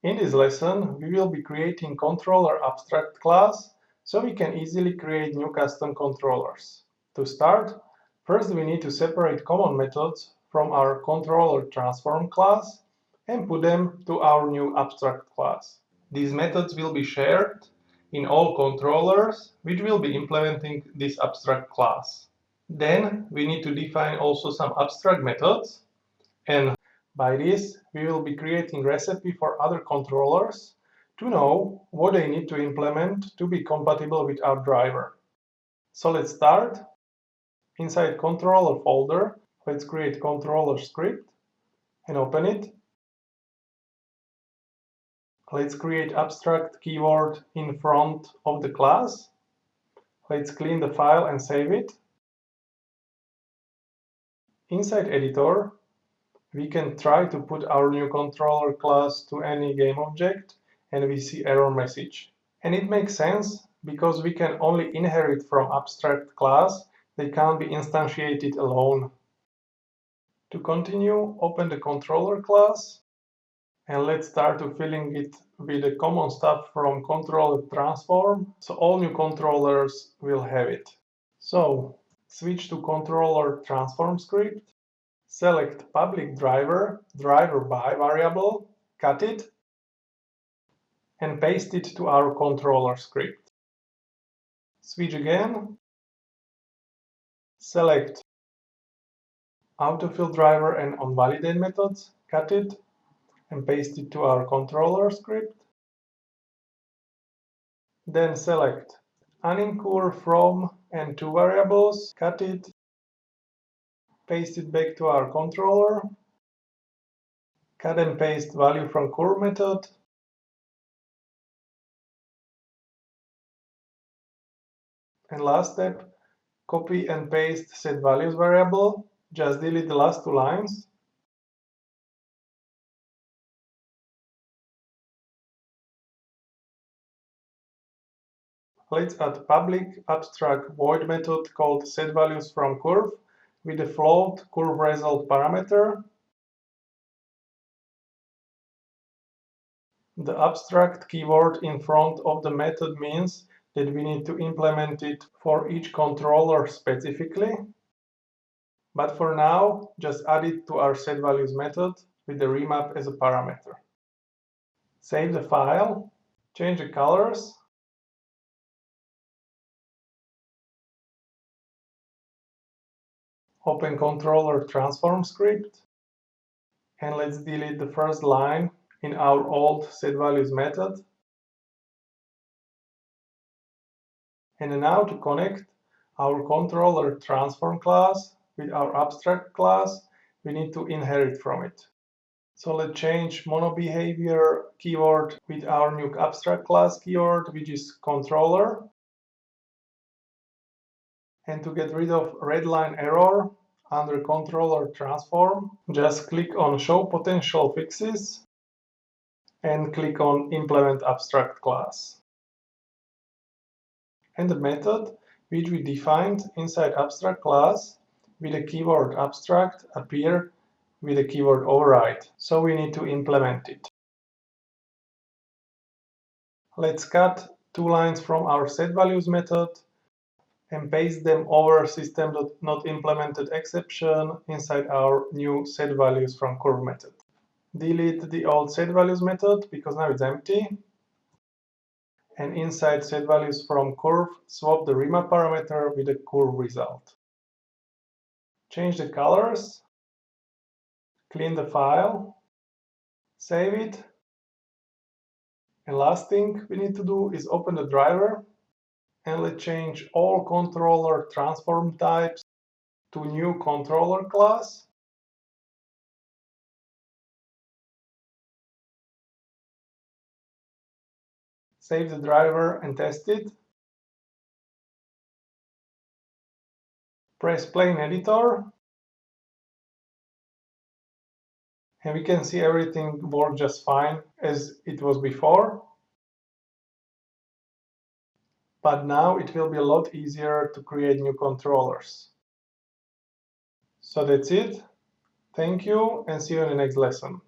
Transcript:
In this lesson, we will be creating controller abstract class so we can easily create new custom controllers. To start, first we need to separate common methods from our controller transform class and put them to our new abstract class. These methods will be shared in all controllers which will be implementing this abstract class. Then we need to define also some abstract methods, and by this we will be creating recipe for other controllers to know what they need to implement to be compatible with our driver. So let's start. Inside controller folder, let's create controller script and open it. Let's create abstract keyword in front of the class. Let's clean the file and save it. Inside editor, we can try to put our new controller class to any game object and we see error message. And it makes sense because we can only inherit from abstract class, they can't be instantiated alone. To continue, open the controller class and let's start to filling it with the common stuff from controller transform, so all new controllers will have it. So switch to controller transform script, select public driver, driver by variable, cut it, and paste it to our controller script. Switch again, select autofill driver and onValidate methods, cut it, and paste it to our controller script. Then select unincur from and two variables, cut it, paste it back to our controller, cut and paste value from cur method, and last step, copy and paste set values variable, just delete the last two lines. Let's add public abstract void method called setValues from curve with the float curve result parameter. The abstract keyword in front of the method means that we need to implement it for each controller specifically. But for now, just add it to our setValues method with the remap as a parameter. Save the file, change the colors, open controller transform script, and let's delete the first line in our old setValues method. And now to connect our controller transform class with our abstract class, we need to inherit from it. So let's change monoBehavior keyword with our new abstract class keyword, which is controller. And to get rid of red line error under controller transform, just click on show potential fixes and click on implement abstract class. And the method which we defined inside abstract class with the keyword abstract appear with the keyword override. So we need to implement it. Let's cut two lines from our setValues method and paste them over system.notImplemented exception inside our new setValues from curve method. Delete the old setValues method because now it's empty. And inside setValues from curve, swap the remap parameter with the curve result. Change the colors, clean the file, save it. And last thing we need to do is open the driver and let's change all controller transform types to new controller class. Save the driver and test it. Press play in editor. And we can see everything worked just fine as it was before. But now it will be a lot easier to create new controllers. So that's it. Thank you and see you in the next lesson.